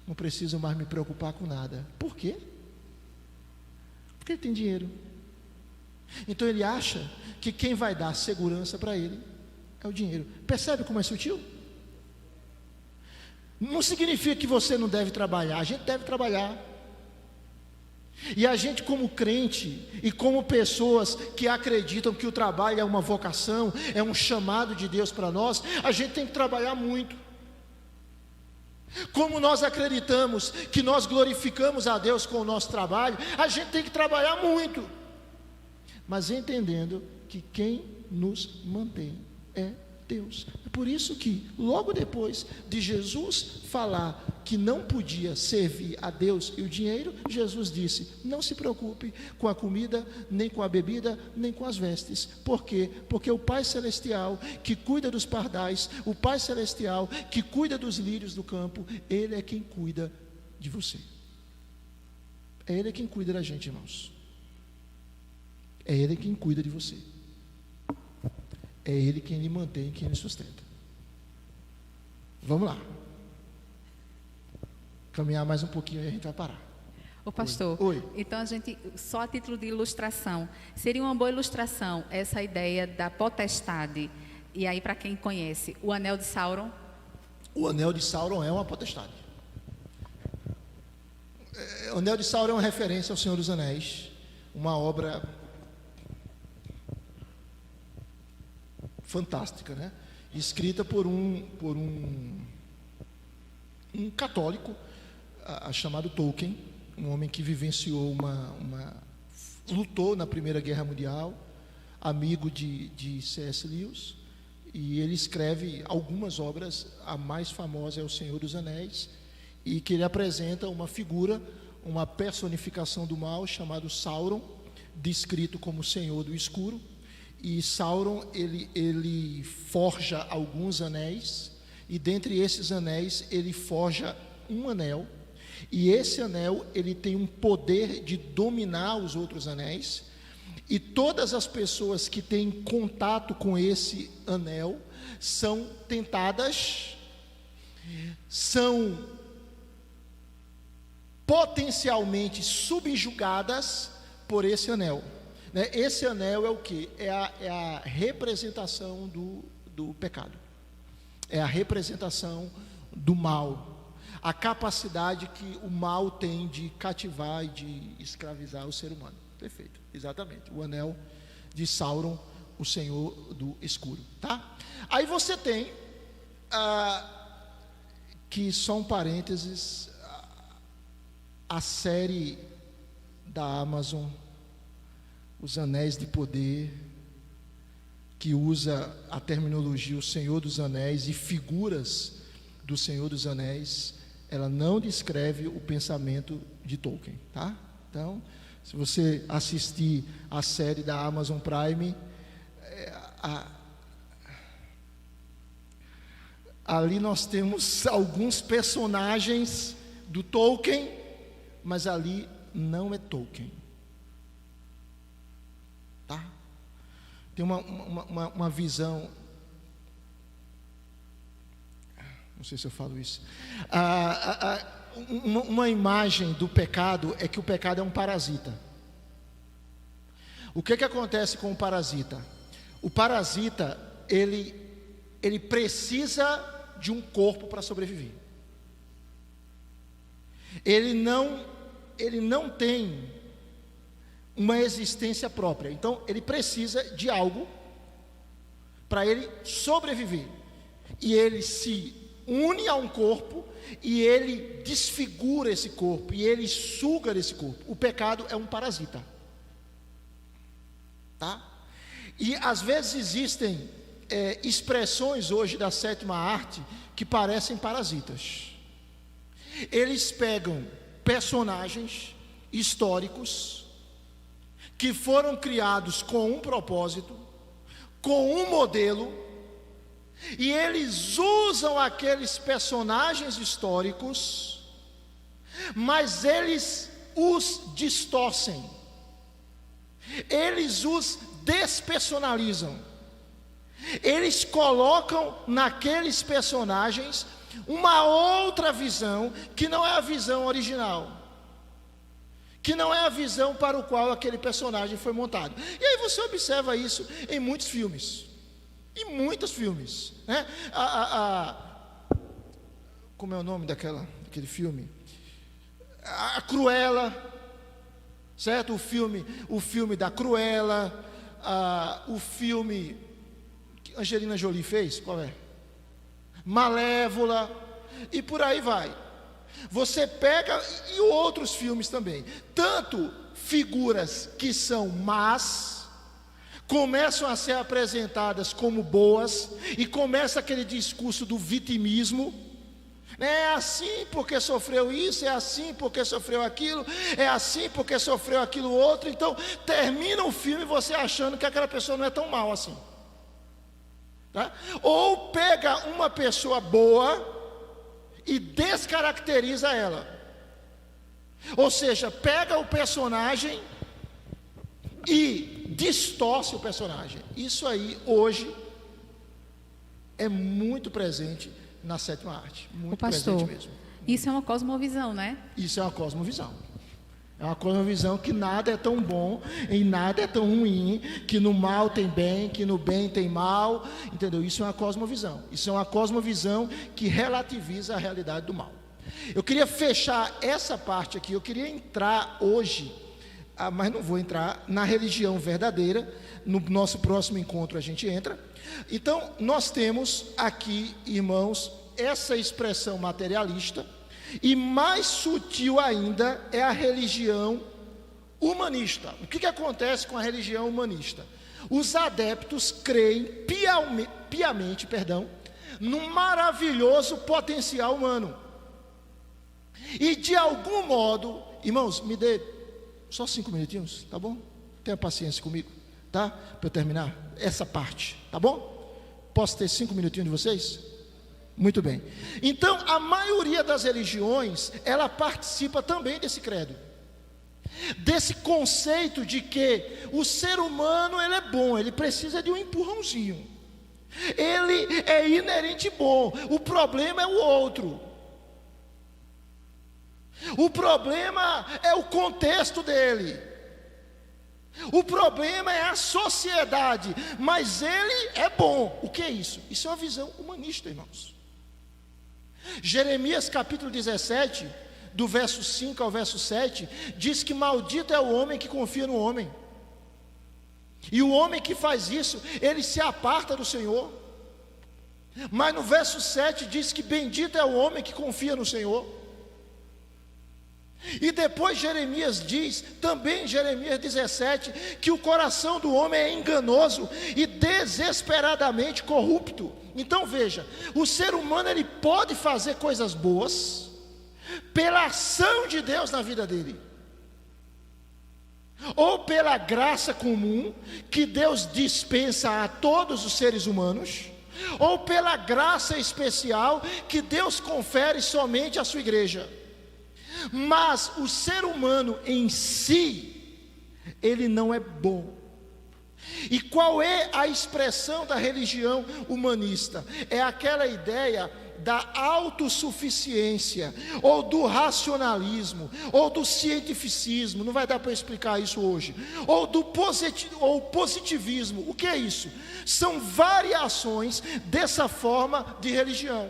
não preciso mais me preocupar com nada. Por quê? Porque ele tem dinheiro. Então ele acha que quem vai dar segurança para ele é o dinheiro. Percebe como é sutil? Não significa que você não deve trabalhar, a gente deve trabalhar. E a gente, como crente e como pessoas que acreditam que o trabalho é uma vocação, é um chamado de Deus para nós, a gente tem que trabalhar muito. Como nós acreditamos que nós glorificamos a Deus com o nosso trabalho, a gente tem que trabalhar muito, mas entendendo que quem nos mantém é Deus. É por isso que logo depois de Jesus falar que não podia servir a Deus e o dinheiro, Jesus disse, não se preocupe com a comida, nem com a bebida, nem com as vestes. Por quê? Porque o Pai Celestial que cuida dos pardais, o Pai Celestial que cuida dos lírios do campo, Ele é quem cuida de você. É Ele quem cuida da gente, irmãos. É Ele quem cuida de você. É Ele quem lhe mantém, quem lhe sustenta. Vamos lá. Caminhar mais um pouquinho e a gente vai parar. Ô pastor, Oi. Então a gente, só a título de ilustração, seria uma boa ilustração essa ideia da potestade. E aí, para quem conhece, o anel de Sauron? O anel de Sauron é uma potestade. O anel de Sauron é uma referência ao Senhor dos Anéis, uma obra fantástica, né? Escrita por um católico, chamado Tolkien, um homem que vivenciou lutou na Primeira Guerra Mundial, amigo de C.S. Lewis, e ele escreve algumas obras. A mais famosa é O Senhor dos Anéis, e que ele apresenta uma figura, uma personificação do mal chamado Sauron, descrito como Senhor do Escuro. E Sauron, ele forja alguns anéis, e dentre esses anéis ele forja um anel, e esse anel ele tem um poder de dominar os outros anéis, e todas as pessoas que têm contato com esse anel são tentadas, são potencialmente subjugadas por esse anel. Esse anel é o que? É a representação do pecado. é a representação do mal, a capacidade que o mal tem de cativar e de escravizar o ser humano. Perfeito, exatamente, o anel de Sauron, o Senhor do Escuro, tá? Aí você tem, que só um parênteses, a série da Amazon, Os Anéis de Poder, que usa a terminologia o Senhor dos Anéis e figuras do Senhor dos Anéis, ela não descreve o pensamento de Tolkien, tá? Então, se você assistir a série da Amazon Prime, ali nós temos alguns personagens do Tolkien, mas ali não é Tolkien, tá? Tem uma visão, não sei se eu falo isso, uma imagem do pecado é que o pecado é um parasita. O que acontece com o parasita? O parasita, ele precisa de um corpo para sobreviver. Ele não tem uma existência própria. Então, ele precisa de algo para ele sobreviver. E ele se une a um corpo e ele desfigura esse corpo e ele suga desse corpo. O pecado é um parasita, tá? E às vezes existem expressões hoje da sétima arte que parecem parasitas. Eles pegam personagens históricos que foram criados com um propósito, com um modelo, e eles usam aqueles personagens históricos, mas eles os distorcem, eles os despersonalizam, eles colocam naqueles personagens uma outra visão, que não é a visão original, que não é a visão para o qual aquele personagem foi montado. E aí você observa isso em muitos filmes, né? Como é o nome daquele filme? A Cruella, certo? O filme da Cruella, o filme que Angelina Jolie fez, qual é? Malévola, e por aí vai. Você pega, e outros filmes também, tanto figuras que são más, começam a ser apresentadas como boas, e começa aquele discurso do vitimismo, é assim porque sofreu isso, é assim porque sofreu aquilo, é assim porque sofreu aquilo outro. Então termina o filme você achando que aquela pessoa não é tão mal assim, tá? Ou pega uma pessoa boa e descaracteriza ela, ou seja, pega o personagem e distorce o personagem. Isso aí hoje é muito presente na sétima arte, muito presente mesmo. Isso é uma cosmovisão, né? Isso é uma cosmovisão. É uma cosmovisão que nada é tão bom e nada é tão ruim, que no mal tem bem, que no bem tem mal, entendeu? Isso é uma cosmovisão. Isso é uma cosmovisão que relativiza a realidade do mal. Eu queria fechar essa parte aqui, eu queria entrar hoje, mas não vou entrar na religião verdadeira. No nosso próximo encontro a gente entra. Então, nós temos aqui, irmãos, essa expressão materialista, e mais sutil ainda é a religião humanista. O que acontece com a religião humanista? Os adeptos creem piamente, num maravilhoso potencial humano. E de algum modo, irmãos, me dê só 5 minutinhos, tá bom? Tenha paciência comigo, tá? Para eu terminar essa parte, tá bom? Posso ter 5 minutinhos de vocês? Muito bem. Então, a maioria das religiões, ela participa também desse credo, desse conceito de que o ser humano, ele é bom, ele precisa de um empurrãozinho, ele é inerente bom, o problema é o outro, o problema é o contexto dele. O problema é a sociedade, mas ele é bom. O que é isso? Isso é uma visão humanista, irmãos. Jeremias capítulo 17, do verso 5 ao verso 7, diz que maldito é o homem que confia no homem. E o homem que faz isso, ele se aparta do Senhor. Mas no verso 7 diz que bendito é o homem que confia no Senhor. E depois Jeremias diz, também em Jeremias 17, que o coração do homem é enganoso e desesperadamente corrupto. Então veja, o ser humano ele pode fazer coisas boas pela ação de Deus na vida dele, ou pela graça comum que Deus dispensa a todos os seres humanos, ou pela graça especial que Deus confere somente à sua igreja. Mas o ser humano em si, ele não é bom. E qual é a expressão da religião humanista? É aquela ideia da autossuficiência, ou do racionalismo, ou do cientificismo, não vai dar para explicar isso hoje, ou do positivismo. O que é isso? São variações dessa forma de religião.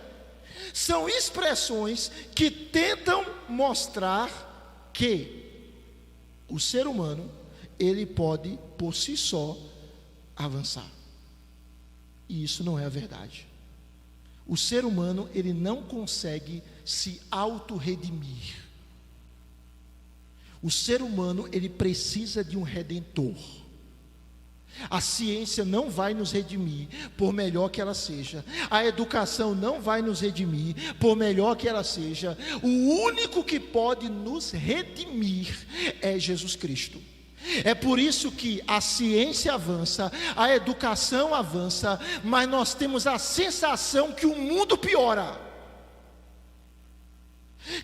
São expressões que tentam mostrar que o ser humano, ele pode por si só avançar. E isso não é a verdade. O ser humano, ele não consegue se auto-redimir. O ser humano, ele precisa de um redentor. A ciência não vai nos redimir, por melhor que ela seja. A educação não vai nos redimir, por melhor que ela seja. O único que pode nos redimir é Jesus Cristo. É por isso que a ciência avança, a educação avança, mas nós temos a sensação que o mundo piora.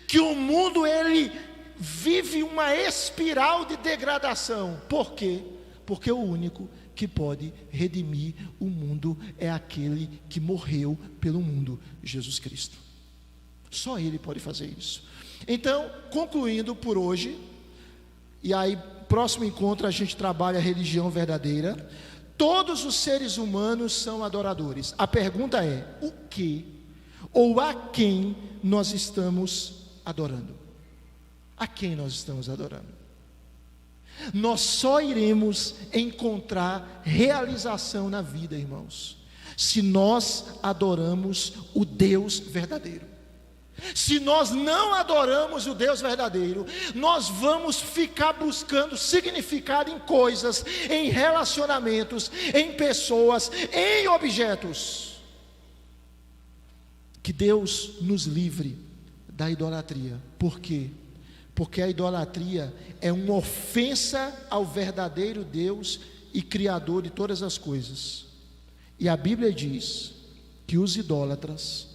Que o mundo, ele vive uma espiral de degradação. Por quê? Porque o único que pode redimir o mundo é aquele que morreu pelo mundo, Jesus Cristo. Só Ele pode fazer isso. Então, concluindo por hoje, e aí próximo encontro a gente trabalha a religião verdadeira. Todos os seres humanos são adoradores. A pergunta é: o que ou a quem nós estamos adorando? A quem nós estamos adorando? Nós só iremos encontrar realização na vida, irmãos, se nós adoramos o Deus verdadeiro. Se nós não adoramos o Deus verdadeiro, nós vamos ficar buscando significado em coisas, em relacionamentos, em pessoas, em objetos. Que Deus nos livre da idolatria. Por quê? Porque a idolatria é uma ofensa ao verdadeiro Deus e Criador de todas as coisas. E a Bíblia diz que os idólatras,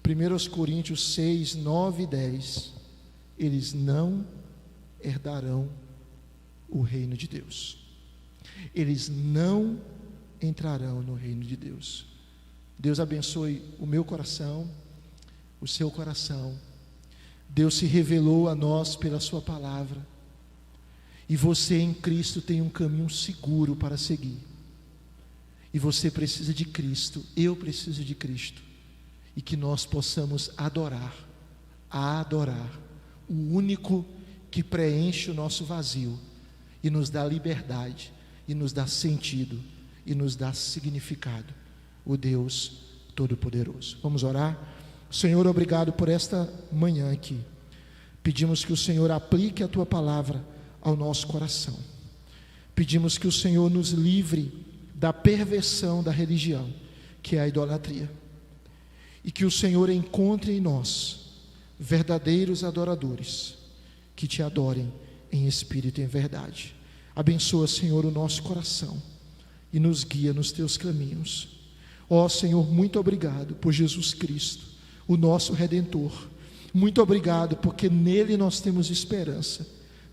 1 Coríntios 6, 9 e 10, eles não herdarão o reino de Deus. Eles não entrarão no reino de Deus. Deus abençoe o meu coração, o seu coração. Deus se revelou a nós pela sua palavra, e você em Cristo tem um caminho seguro para seguir, e você precisa de Cristo, eu preciso de Cristo, e que nós possamos adorar o único que preenche o nosso vazio, e nos dá liberdade, e nos dá sentido, e nos dá significado, o Deus Todo-Poderoso. Vamos orar? Senhor, obrigado por esta manhã aqui. Pedimos que o Senhor aplique a Tua palavra ao nosso coração. Pedimos que o Senhor nos livre da perversão da religião, que é a idolatria. E que o Senhor encontre em nós verdadeiros adoradores, que Te adorem em espírito e em verdade. Abençoa, Senhor, o nosso coração e nos guia nos Teus caminhos. Ó Senhor, muito obrigado por Jesus Cristo, o nosso Redentor. Muito obrigado, porque nele nós temos esperança,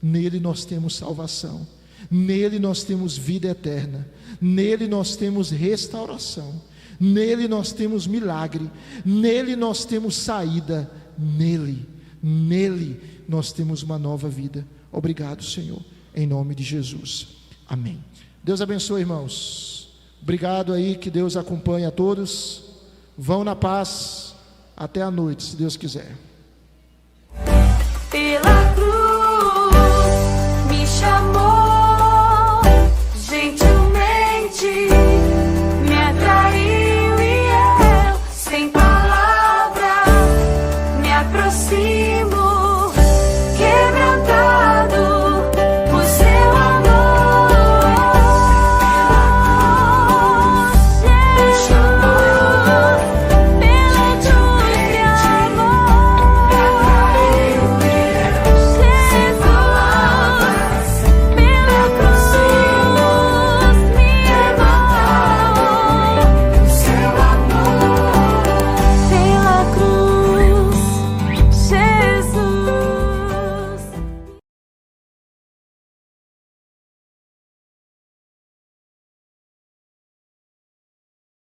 nele nós temos salvação, nele nós temos vida eterna, nele nós temos restauração, nele nós temos milagre, nele nós temos saída, nele nós temos uma nova vida. Obrigado, Senhor, em nome de Jesus. Amém. Deus abençoe, irmãos. Obrigado aí, que Deus acompanhe a todos. Vão na paz até a noite, se Deus quiser. Pela cruz.